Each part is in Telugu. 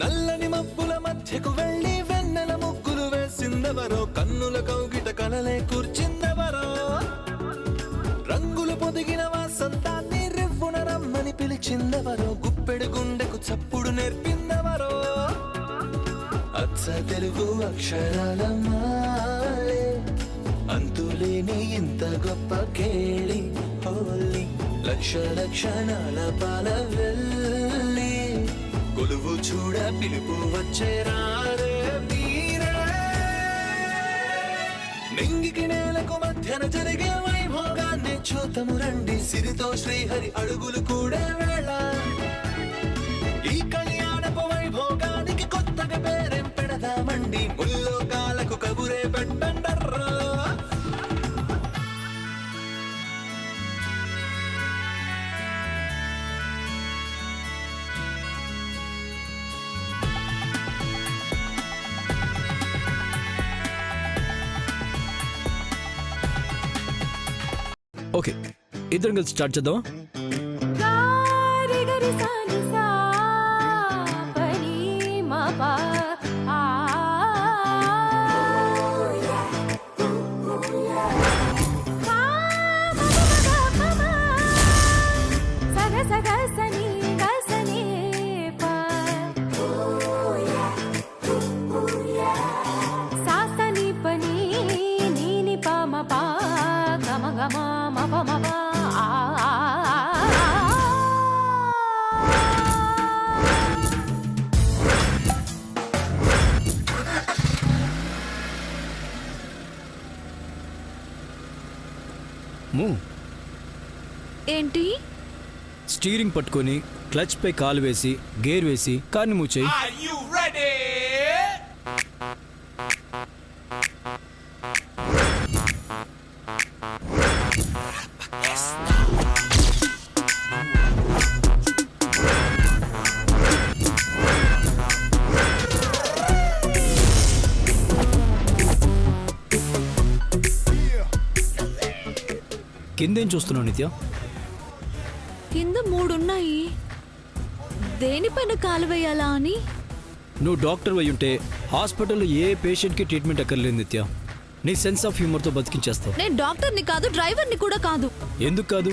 నల్లని మబ్బుల మధ్యకు వెళ్ళి వెన్నెల ముగ్గులు వేసిందెవరో, కన్నుల కౌగిట కలలే కూర్చిందెవరో, రంగులు పొదిగిన వాసంతాన్ని రివ్వున రమ్మని పిలిచిందెవరో, గుప్పెడు గుండెకు చప్పుడు నేర్పిందెవరో, అచ్చ తెలుగు అక్షరాల మాలే అంతులేని ఇంత గొప్ప కేళి హోలీ, లక్ష లక్షణాల పాల వెళ్ళి కొలువు చూడ పిలుపు వచ్చేరారే మీరే. నింగికి నేలకు మధ్యన జరిగే వైభోగాన్ని చూతము రండి, సిరితో శ్రీహరి అడుగులు కూడే వేళ, ఈ కళ్యాణపు వైభోగానికి కొత్తగా పేరేం పెడదామండి, ముల్లోకాలకు కబురే పెట్టండర్రా. ఓకే, ఇద్దరం కలిసి స్టార్ట్ చేద్దామా? ఏంటి? స్టీరింగ్ పట్టుకొని క్లచ్ పై కాలు వేసి గేర్ వేసి కార్ని మూవ్ చేయి. కిందేం చూస్తున్నావు నిత్య? కింద 3 ఉన్నాయి, దేనిపైన కాలు వేయాలా అని. నువ్వు డాక్టర్ అయి ఉంటే హాస్పిటల్లో ఏ పేషెంట్కి ట్రీట్మెంట్ అక్కర్లేదు నిత్య. నీ సెన్స్ ఆఫ్ హ్యూమర్తో బతికించేస్తావు. నేను డాక్టర్ని కాదు, డ్రైవర్ని కూడా కాదు. ఎందుకు కాదు?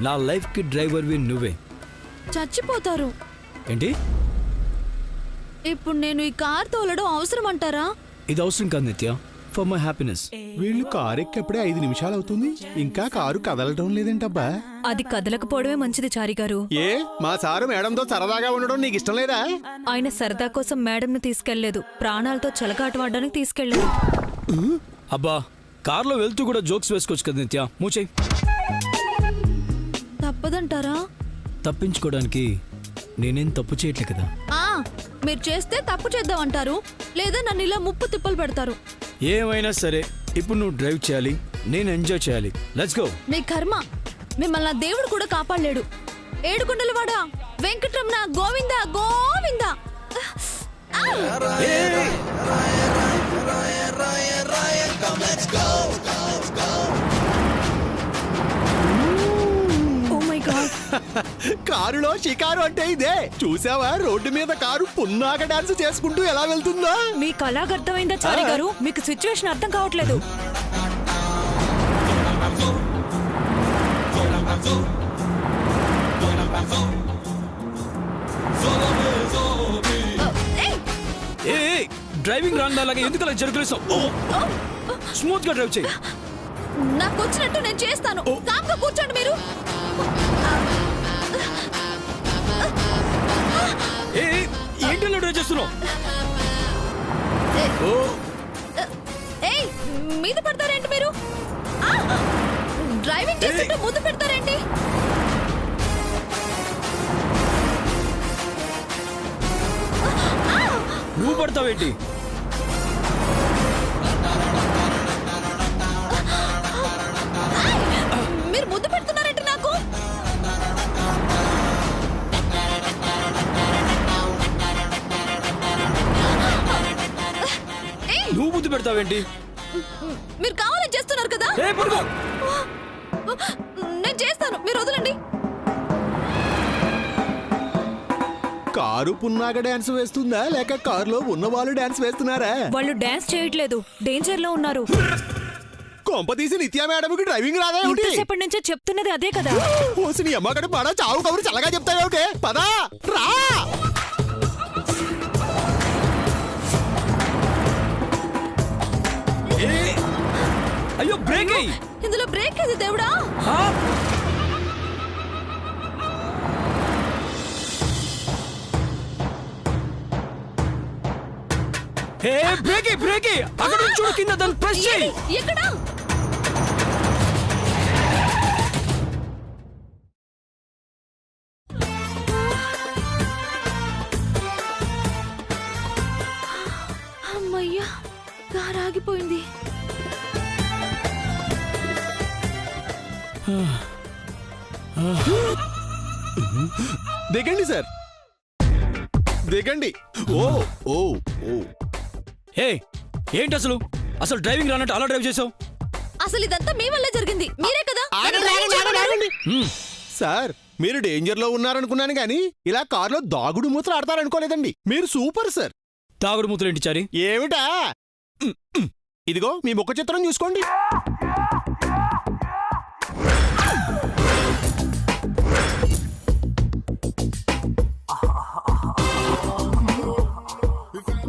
నా లైఫ్కి డ్రైవర్వి నువ్వే. చచ్చిపోతారు. ఏంటి? ఇప్పుడు నేను ఈ కార్ తోలడం అవసరం అంటారా? ఇది అవసరం కాదు నిత్య, ఫర్ మై హ్యాపీనెస్. వీళ్ళు కారు ఎక్కప్పుడే 5 నిమిషాలు అవుతుంది, ఇంకా కారు కదలటం లేదేంటబ్బా? అది కదలకపోవడమే మంచిది చారి గారు. ఏ మా సారు మేడంతో సరదాగా ఉండడం నీకు ఇష్టం లేదా? ఆయన సరదా కోసం మేడంను తీసుకెళ్లేదు, ప్రాణాలతో చెలగాటవాడడానికి తీసుకెళ్లేదు. అబ్బా, కార్లో వెళ్తూ కూడా జోక్స్ వేసుకోవచ్చు కదా నిత్య. మూచేయి. తప్పదంటారా? తప్పించుకోవడానికి నేనేం తప్పు చేయట్లే కదా. మీరు చేస్తే తప్పు చేద్దామంటారు, లేదా నన్ను ఇలా ముప్పు తిప్పలు పెడతారు. ఏమైనా సరే ఇప్పుడు నువ్వు డ్రైవ్ చేయాలి, నేను ఎంజాయ్ చేయాలి. Let's go. మీ కర్మ, మిమ్మల్ని దేవుడు కూడా కాపాడలేడు. ఏడుకొండలవాడ వెంకటరమణ గోవింద గోవింద. కారులో షికారు అంటే ఇదే. చూసావా రోడ్డు మీద కారు పున్నాక డాన్స్ చేసుకుంటూ ఎలా వెళ్తుందా? మీకు అలాగ అర్థమైందా చారి గారు? మీకు సిచ్యువేషన్ అర్థం కావట్లేదు. డ్రైవింగ్ రాంగ్ అలాగే ఎందుకు అలా జరుగులేసావు? స్మూత్ గా డ్రైవ్ చేయి. నాకు వచ్చినట్టు నేను చేస్తాను. కామ్గా కూర్చోండి మీరు. ఏంటి డ్రైవ్ చేస్తున్నావు? మీద పడతారేంటి మీరు? డ్రైవింగ్ చేస్తుంటే ముద్దు పెడతారేంటి? నువ్వు పడతావేంటి? మీరు ముద్దు పెడుతున్నారేంటి నాకు? నువ్వు ముద్దు పెడతావేంటి? మీరు కావాలని చేస్తున్నారు కదా. నేను చేస్తాను, మీరు వదలండి. కారు పున్నాగ డాన్స్ వేస్తుందా లేక కారులో ఉన్న వాళ్ళు డాన్స్ వేస్తున్నారా? వాళ్ళు డాన్స్ చేయట్లేదు, డేంజర్ లో ఉన్నారు. కొంపతీసి నిత్యా మేడంకి డ్రైవింగ్ రాదా ఏమిటి? ఇంతసేపటి నుంచే చెప్తున్నది అదే కదా. ఓసి నీ అమ్మగడ పడా చావు కబురు చల్లగా చెప్తావేమిటే? పదా రా. అయ్యో బ్రేక్ అయ్యి. ఇందులో బ్రేక్ ఇది దేవుడా. హే బ్రేక్ అయ్యి, బ్రేక్ అయ్యి. అక్కడ నుంచి చూడు, కింద దాన్ని ప్రెస్ చేయి. ఎక్కడ? అమ్మయ్యా, కారు ఆగిపోయింది. దిగండి సార్, దిగండి. ఓ ఓ ఓ హే ఏంటి అసలు అసలు డ్రైవింగ్ రానట్టు అలా డ్రైవ్ చేసావు? అసలు ఇదంతా మీ వల్లే జరిగింది. మీరే కదా. సార్ మీరు డేంజర్ లో ఉన్నారనుకున్నాను గానీ ఇలా కారులో దాగుడు మూతలు ఆడతారనుకోలేదండి. మీరు సూపర్ సార్. తాగుడు మూతలు ఏంటి చారి? ఏమిటా? ఇదిగో మీ ముఖ చిత్రం చూసుకోండి.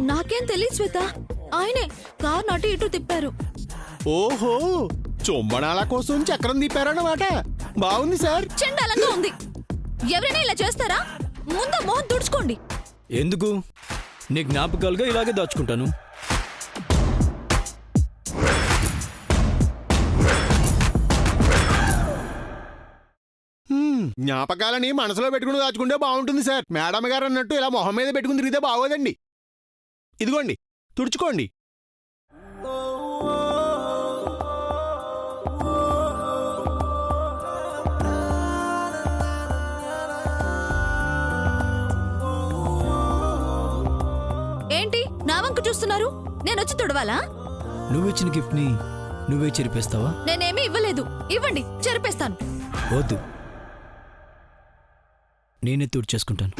నాకేం తెలియదు శ్వేత. ఆయనే కారు అటు ఇటు తిప్పారు. ఓహో, చుంబనాల కోసం చక్రం తిప్పారన్నమాట. బాగుంది సార్. చండాలంగా ఉంది. ఎవరైనా ఇలా చేస్తారా? ముందు మోహన్ తుడుచుకోండి. ఎందుకు? నీ జ్ఞాపకాలుగా ఇలాగే దాచుకుంటాను. జ్ఞాపకాలని మనసులో పెట్టుకుని దాచుకుంటే బాగుంటుంది సార్. మేడం గారు అన్నట్టు ఇలా మొహం మీద పెట్టుకుని తిరిగితే బాగోదండి. ఇదిగోండి, తుడుచుకోండి. ఏంటి నా వంక చూస్తున్నారు? నేను వచ్చి తుడవాలా? నువ్విచ్చిన గిఫ్ట్ ని నువ్వే చెరిపేస్తావా? నేనేమీ ఇవ్వలేదు. ఇవ్వండి, చెరిపేస్తాను. వద్దు, నేనే తుడిచేసుకుంటాను.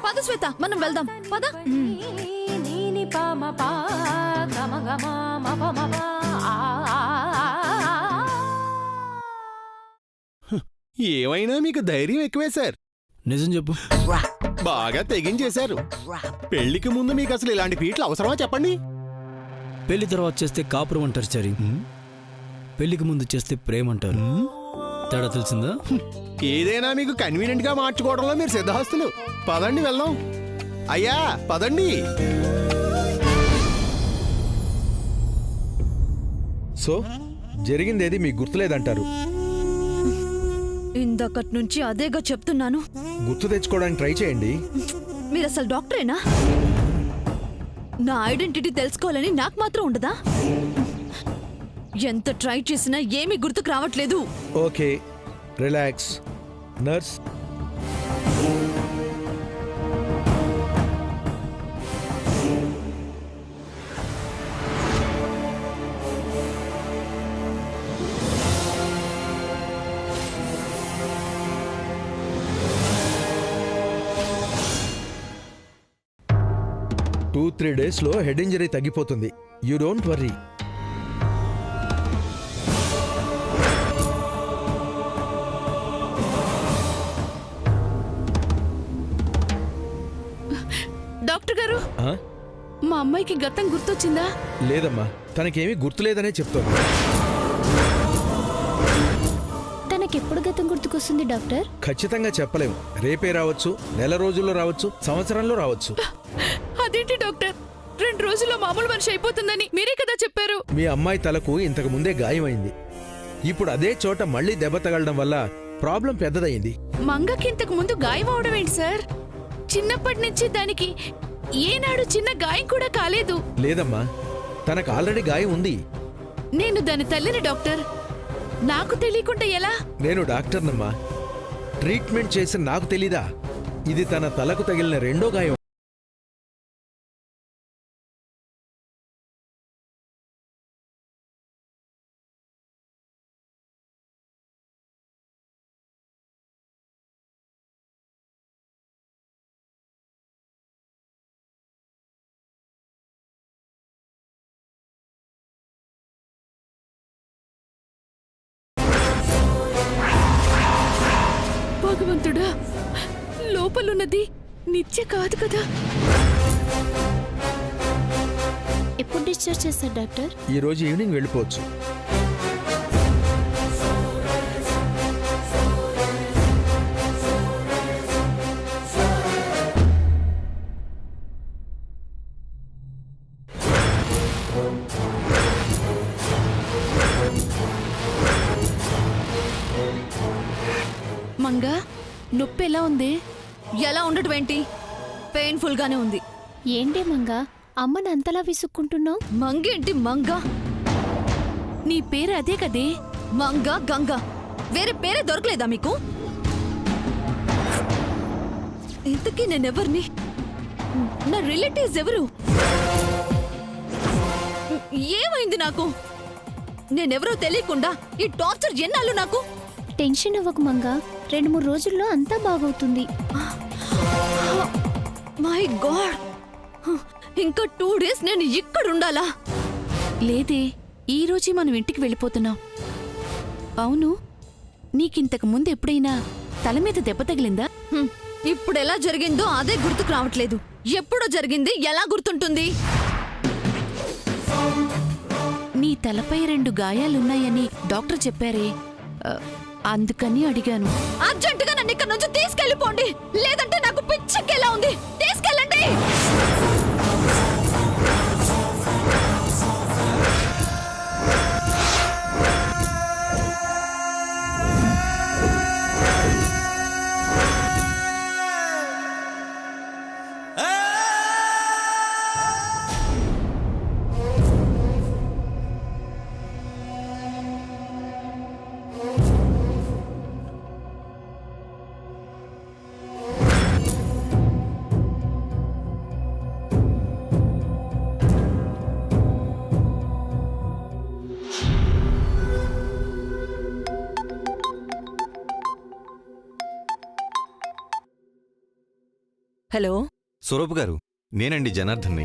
పద శ్వేత, మనం వెళ్దాం. పద. ఏమైనా మీకు ధైర్యం ఎక్కువే సార్. నిజం చెప్పు. బాగా తెగించేశారు. పెళ్లికి ముందు మీకు అసలు ఇలాంటి ఫీట్లు అవసరమా చెప్పండి? పెళ్లి తర్వాత చేస్తే కాపురం అంటారు చారి. పెళ్లికి ముందు చేస్తే ప్రేమ అంటారు. తేడా తెలిసిందా? ఏదైనా మీకు కన్వీనియంట్ గా మార్చుకోవడంలో మీరు సిద్ధహస్తులు. పదండి వెళ్దాం. అయ్యా పదండి. సో జరిగిందేది మీకు గుర్తులేదంటారు. ఇందకటి నుంచి అదేగా చెప్తున్నాను. గుర్తు తెచ్చుకోవడానికి ట్రై చేయండి. మీరు అసలు డాక్టరేనా? నా ఐడెంటిటీ తెలుసుకోవాలని నాకు మాత్రం ఉండదా? ఎంత ట్రై చేసినా ఏమీ గుర్తుకు రావట్లేదు. Okay, relax. నర్స్, టూ 3 డేస్లో హెడ్ ఇంజరీ తగ్గిపోతుంది. You don't worry. డాక్టర్ గారు, మా అమ్మాయికి గతం గుర్తొచ్చిందా? లేదమ్మా, తనకేమీ గుర్తులేదనే చెప్తోంది. తనకెప్పుడు గతం గుర్తుకొస్తుంది డాక్టర్? ఖచ్చితంగా చెప్పలేము. రేపే రావచ్చు, నెల రోజుల్లో రావచ్చు, సంవత్సరంలో రావచ్చు. అదేంటి డాక్టర్, 2 రోజుల్లో మామూలు మనిషి అయిపోతుందని మీరే కదా చెప్పారు. మీ అమ్మాయి తలకు ఇంతకు ముందే గాయమైంది. ఇప్పుడు అదే చోట మళ్ళీ దెబ్బ తగలడం వల్ల ప్రాబ్లం పెద్దదయింది. మంగకి ఇంతకు ముందు గాయం అవడం ఏంటి సార్? చిన్నప్పటి నుంచి దానికి ఏనాడు చిన్న గాయం కూడా కాలేదు. లేదమ్మా, తనకు ఆల్రెడీ గాయం ఉంది. నేను దాని తల్లిని డాక్టర్. నాకు తెలియకుండా ఎలా? నేను డాక్టర్నమ్మా. ట్రీట్మెంట్ చేసి నాకు తెలీదా? ఇది తన తలకు తగిలిన రెండో గాయం. భగవంతుడా, లోపలున్నది నిత్య కాదు కదా? ఎప్పుడు డిశ్చార్జ్ చేస్తారు డాక్టర్? ఈ రోజు ఈవినింగ్ వెళ్ళిపోవచ్చు. మంగా, నొప్పి ఎలా ఉంది? ఎలా ఉండటం ఏంటి? పెయిన్ఫుల్ గానే ఉంది. ఏంటి మంగా అమ్మని అంతలా విసుక్కుంటున్నావు? మంగేంటి మంగ? నీ పేరు అదే కదే. మంగ గంగ, వేరే పేరే దొరకలేదా మీకు? ఇంతకీ నేనెవరిని? నా రిలేటివ్స్ ఎవరు? ఏమైంది నాకు? నేనెవరో తెలియకుండా ఈ టార్చర్ ఎన్నాళ్ళు నాకు? టెన్షన్ అవ్వకు మంగా, 2-3 రోజుల్లో అంతా బాగవుతుంది. మై గాడ్, ఇంకా 2 డేస్ నేను ఇక్కడ ఉండాలా? లేదే, ఈ రోజే మనం ఇంటికి వెళ్ళిపోతున్నాం. అవును, నీకింతకు ముందు ఎప్పుడైనా తల మీద దెబ్బ తగిలిందా? ఇప్పుడు ఎలా జరిగిందో అదే గుర్తుకు రావట్లేదు. ఎప్పుడో జరిగింది ఎలా గుర్తుంటుంది? నీ తలపై 2 గాయాలున్నాయని డాక్టర్ చెప్పారే, అందుకని అడిగాను. అర్జెంటుగా నన్ను ఇక్కడ నుంచి తీసుకెళ్ళిపోండి, లేదంటే నాకు పిచ్చెక్కేలా ఉంది. తీసుకెళ్ళండి. హలో, స్వరూప్ గారు, నేనండి జనార్దన్ని.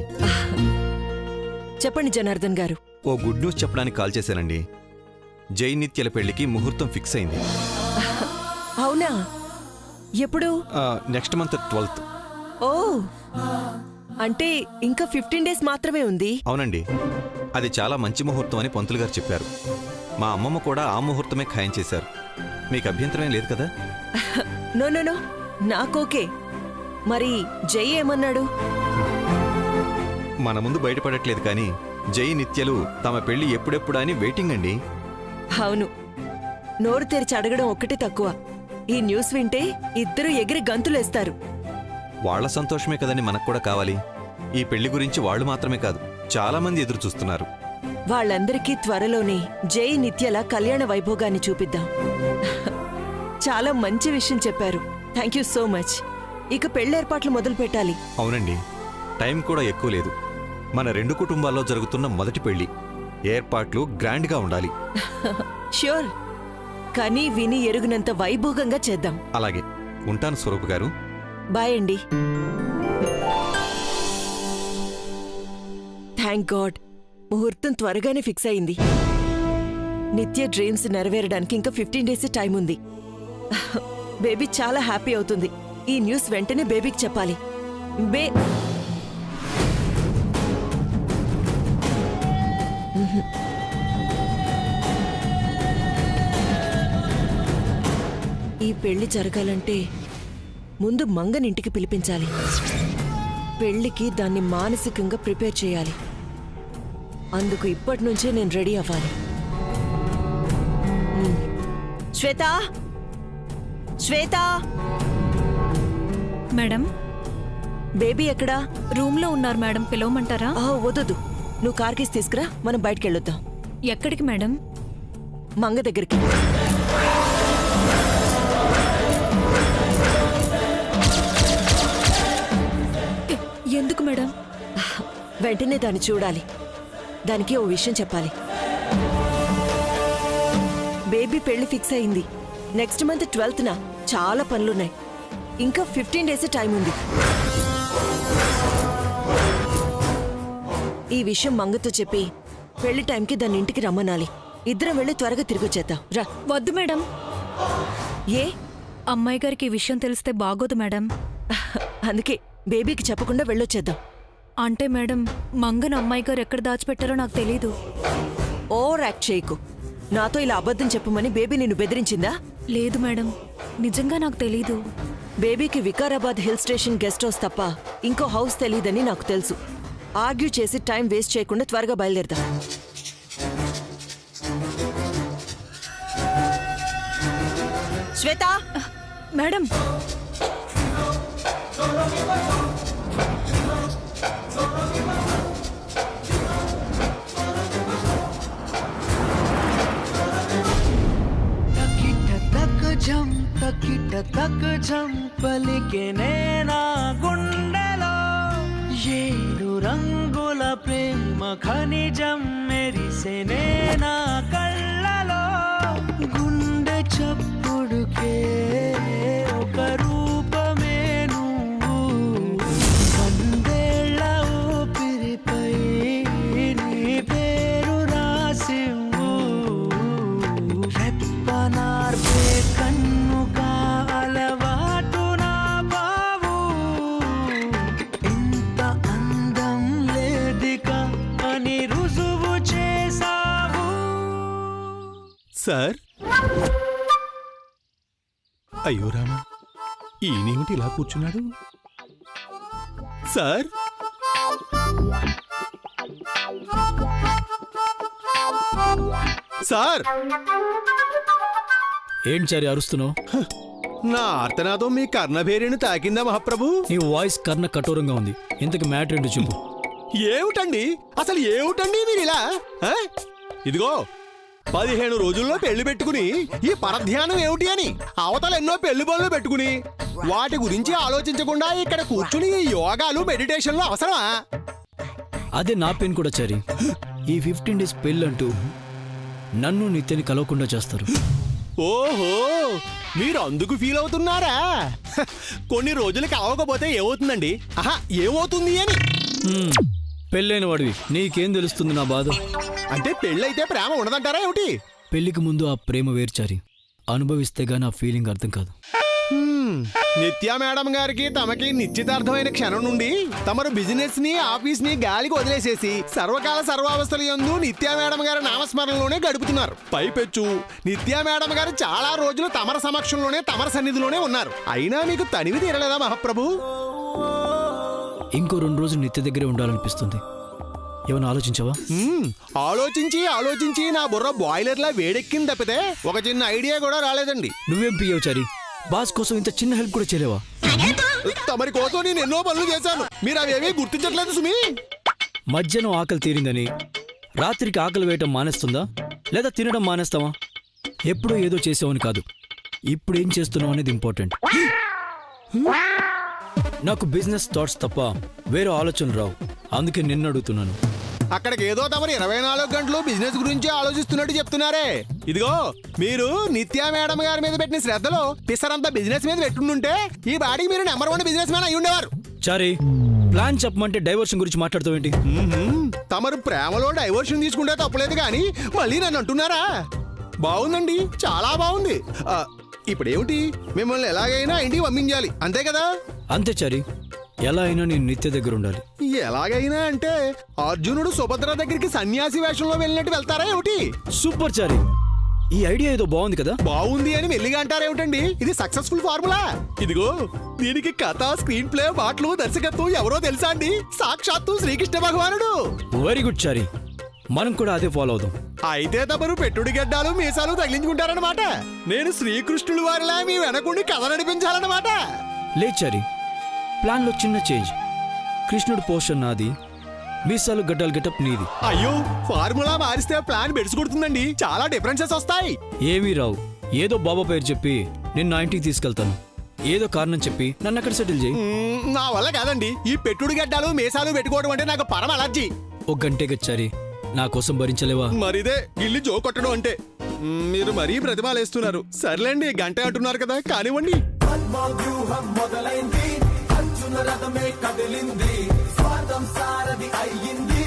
చెప్పండి జనార్దన్ గారు. ఓ గుడ్ న్యూస్ చెప్పడానికి కాల్ చేశానండి. జై నిత్యల పెళ్లికి ముహూర్తం ఫిక్స్ అయింది. అవునా? ఎప్పుడు? Next month 12th. ఓ, అంటే ఇంకా 15 డేస్ మాత్రమే ఉంది. అవునండి, అది చాలా మంచి ముహూర్తం అని పంతులు గారు చెప్పారు. మా అమ్మమ్మ కూడా ఆ ముహూర్తమే ఖాయం చేశారు. మీకు అభ్యంతరం లేదు కదా? నో నో నో, నాకోకే. మరి జై ఏమన్నాడు? మన ముందు బయటపడట్లేదు కానీ జై నిత్యలు తమ పెళ్లి ఎప్పుడెప్పుడు అని వెయిటింగ్ అండి. అవును, నోరు తెరిచి అడగడం ఒక్కటే తక్కువ. ఈ న్యూస్ వింటే ఇద్దరు ఎగిరి గంతులేస్తారు. వాళ్ల సంతోషమే కదండి మనకు కూడా కావాలి. ఈ పెళ్లి గురించి వాళ్ళు మాత్రమే కాదు, చాలా మంది ఎదురు చూస్తున్నారు. వాళ్ళందరికీ త్వరలోనే జై నిత్యల కళ్యాణ వైభోగాన్ని చూపిద్దాం. చాలా మంచి విషయం చెప్పారు. Thank you so much. ఇక పెళ్లేర్పాట్లు మొదలు పెట్టాలి. అవునండి, టైం కూడా ఎక్కువ లేదు. మన 2 కుటుంబాల్లో జరుగుతున్న మొదటి పెళ్లి. ఏర్పాట్లు గ్రాండ్గా ఉండాలి. ష్యూర్, కానీ విని ఎరుగునంత వైభోగంగా చేద్దాం. అలాగే, ఉంటాను స్వరూప్ గారు. బాయ్ అండి. థ్యాంక్ గాడ్, ముహూర్తం త్వరగానే ఫిక్స్ అయింది. నిత్య డ్రీమ్స్ నెరవేరడానికి ఇంకా 15 డేస్ టైం ఉంది. బేబీ చాలా హ్యాపీ అవుతుంది. ఈ న్యూస్ వెంటనే బేబీకి చెప్పాలి. ఈ పెళ్లి జరగాలంటే ముందు మంగనింటికి పిలిపించాలి. పెళ్లికి దాన్ని మానసికంగా ప్రిపేర్ చేయాలి. అందుకు ఇప్పటి నుంచే నేను రెడీ అవ్వాలి. శ్వేత, శ్వేత! మేడం, బేబీ ఎక్కడా? రూమ్ లో ఉన్నారు మేడం, పిలవమంటారా? వద్దు, నువ్వు కార్ కేసు తీసుకురా, మనం బయటికి వెళ్ళొద్దాం. ఎక్కడికి మేడం? మంగ దగ్గరికి. ఎందుకు మేడం? వెంటనే దాన్ని చూడాలి, దానికి ఓ విషయం చెప్పాలి. బేబీ పెళ్లి ఫిక్స్ అయింది. నెక్స్ట్ మంత్ 12th చాలా పనులున్నాయి. ఇంకా 15 days టైం ఉంది. ఈ విషయం మంగతో చెప్పి పెళ్లి టైంకి దాన్ని ఇంటికి రమ్మనాలి. ఇద్దరం వెళ్ళి త్వరగా తిరిగి వచ్చేద్దాం. రా. వద్దు మేడం. ఏ? అమ్మాయి గారికి ఈ విషయం తెలిస్తే బాగోదు మేడం. అందుకే బేబీకి చెప్పకుండా వెళ్ళొచ్చేద్దాం. అంటే మేడం, మంగను అమ్మాయి గారు ఎక్కడ దాచిపెట్టారో నాకు తెలీదు. ఓవర్ యాక్ట్ చేయకు. నాతో ఇలా అబద్ధం చెప్పమని బేబీ నిన్ను బెదిరించిందా? లేదు మేడం, నిజంగా నాకు తెలీదు. బేబీకి Vikarabad hill station guest house తప్ప ఇంకో హౌస్ తెలీదని నాకు తెలుసు. ఆర్గ్యూ చేసి టైం వేస్ట్ చేయకుండా త్వరగా బయలుదేరదాం. శ్వేత! మేడం, తకిట తక జం పలికెనే నా గుండెలో ఏడు రంగుల ప్రేమ ఖనిజం మెరిసెనే నా కళ్ళలో గుండె చప్పుడుకే ఒక రూపమే నువ్వు వందేళ్ల ఊపిరిపై నీ పేరు రాసివ్వు రెప్పనార్పే కన్నుగా అలవాటు నా బావు ఇంత అందం లేదిక అని రుజువు చేసావు. సార్, అయ్యో రామా, ఈయనేమిటి ఇలా కూర్చున్నాడు? Sir, sir! ఏంటి చారి అరుస్తున్నావు? నా ఆర్తనాదం మీ కర్ణభేరిని తాకిందా మహాప్రభు? నీ వాయిస్ కర్ణ కఠోరంగా ఉంది. ఇంతకు మ్యాటర్ ఏంటో చెప్పు. ఏమిటండి, అసలు ఏమిటండి మీరు ఇలా? ఆ? ఇదిగో 15 రోజుల్లో పెళ్లి పెట్టుకుని ఈ పరధ్యానం ఏమిటి అని అవతల ఎన్నో పెళ్లి పనులు పెట్టుకుని వాటి గురించి ఆలోచించకుండా ఇక్కడ కూర్చుని ఈ యోగాలు మెడిటేషన్లు అవసరమా? అదే నా పెయిన్ కూడా చారి. ఈ 15 days పెళ్ళంటూ నన్ను నిత్యని కలవకుండా చేస్తారు. ఓహో, మీరు అందుకు ఫీల్ అవుతున్నారా? హ, కొన్ని రోజులకి అవ్వకపోతే ఏమవుతుందండి? ఆహా, ఏమవుతుంది అని. పెళ్ళైన వాడివి నీకేం తెలుస్తుంది నా బాధ? అంటే పెళ్ళైతే ప్రేమ ఉండదంటారా ఏమిటి? పెళ్లికి ముందు ఆ ప్రేమ వేర్చారి. అనుభవిస్తే గానీ ఆ ఫీలింగ్ అర్థం కాదు. నిత్యా మేడం గారికి తమకి నిశ్చితార్థమైన క్షణం నుండి తమరు బిజినెస్ ని ఆఫీస్ ని గాలికి వదిలేసేసి సర్వకాల సర్వావస్థల యందు నిత్యా మేడం గారి నామస్మరణలోనే గడుపుతున్నారు. పైపెచ్చు నిత్యా మేడం గారు చాలా రోజులు తమర సమక్షంలోనే తమర సన్నిధిలోనే ఉన్నారు. అయినా మీకు తనివి తీరలేదా మహాప్రభు? ఇంకో 2 రోజులు నిత్య దగ్గరే ఉండాలనిపిస్తుంది. ఏమైనా ఆలోచించావా? ఆలోచించి ఆలోచించి నా బుర్ర బాయిలర్లా వేడెక్కింది తప్పితే ఒక చిన్న ఐడియా కూడా రాలేదండి. నువ్వేం పియ్యవు చారి? బాస్ కోసం ఇంత చిన్న హెల్ప్ కూడా చేయలేవా? తమరి కోసం నేను ఎన్నో పనులు చేశాను, మీరు అవేమీ గుర్తించట్లేదు సుమి. మధ్యాహ్నం ఆకలి తీరిందని రాత్రికి ఆకలి వేయటం మానేస్తుందా, లేదా తినడం మానేస్తావా? ఎప్పుడో ఏదో చేసావని కాదు, ఇప్పుడు ఏం చేస్తున్నావు అనేది ఇంపార్టెంట్. నాకు బిజినెస్ థాట్స్ తప్ప వేరే ఆలోచనలు రావు. అందుకే నిన్ను అడుగుతున్నాను. అక్కడికి ఏదో తమరు 24 గంటలు బిజినెస్ గురించి ఆలోచిస్తున్నట్టు చెప్తున్నారే. ఇదిగో, మీరు నిత్యా మేడం గారి మీద పెట్టిన శ్రద్ధలో పిసరంతా బిజినెస్ మీద పెట్టుంటే ఈ బాడీ మీరు నెంబర్ 1 బిజినెస్ మ్యాన్ అయి ఉండేవారు. చారి, ప్లాన్ చెప్పమంటే డైవర్షన్ గురించి మాట్లాడుతావేంటి? తమరు ప్రేమలో డైవర్షన్ తీసుకుంటే తప్పలేదు కానీ మళ్ళీ నన్ను అంటున్నారా? బాగుందండి, చాలా బాగుంది. ఇప్పుడేమిటి, మిమ్మల్ని ఎలాగైనా ఇంటికి పంపించాలి అంతే కదా? అంతే చారి, ఎలా అయినా నేను నిత్య దగ్గర ఉండాలి. ఎలాగైనా అంటే అర్జునుడు సుభద్ర దగ్గరికి సన్యాసి వేషంలో వెళ్ళినట్టు వెళ్తారా ఏమిటి? సూపర్ చారి, ఈ ఐడియా ఏదో బాగుంది కదా. బాగుంది అని మెల్లిగా అంటారేమిటండి? ఇది సక్సెస్ఫుల్ ఫార్ములా. ఇదిగో, దీనికి కథ, స్క్రీన్ ప్లే, పాటలు, దర్శకత్వం ఎవరో తెలుసా అండి? సాక్షాత్తు శ్రీకృష్ణ భగవానుడు. వెరీ గుడ్ చారి, మనం కూడా అదే ఫాలో అవుదాం. అయితే తమరు పెట్టుడి గడ్డాలు మీసాలు తగిలించుకుంటారన్నమాట. నేను శ్రీకృష్ణుడు వారిలా మీ వెనకుండి కథ నడిపించాలన్నమాట. లేదు చారి, ప్లాన్లో చిన్న చేంజ్. కృష్ణుడు పోషన్ నాది, మీసాలు గడ్డలు గెటప్ నీది. అయ్యో ఫార్ములా మారిస్తే ప్లాన్ బెడిసి కొడుతుందండి. చాలా డిఫరెన్సెస్ వస్తాయి. ఏమీ రావు. ఏదో బాబా పేరు చెప్పి నేను నా ఇంటికి తీసుకెళ్తాను. ఏదో కారణం చెప్పి నన్ను అక్కడ సెటిల్ చేయి. నా వల్ల కాదండి. ఈ పెట్టుడు గడ్డాలు మీసాలు పెట్టుకోవడం అంటే నాకు పరమ అలర్జీ. ఒక గంటే గచ్చారి, నా కోసం భరించలేవా? మరిదే గిల్లి జో కొట్టడం అంటే. మీరు మరీ ప్రతిమాలేస్తున్నారు. సర్లేండి, గంట అంటున్నారు కదా, కానివ్వండి. పద్మవ్యూహం మొదలైంది, అర్జున రథమే కదిలింది, స్వార్థం సారథి అయ్యింది.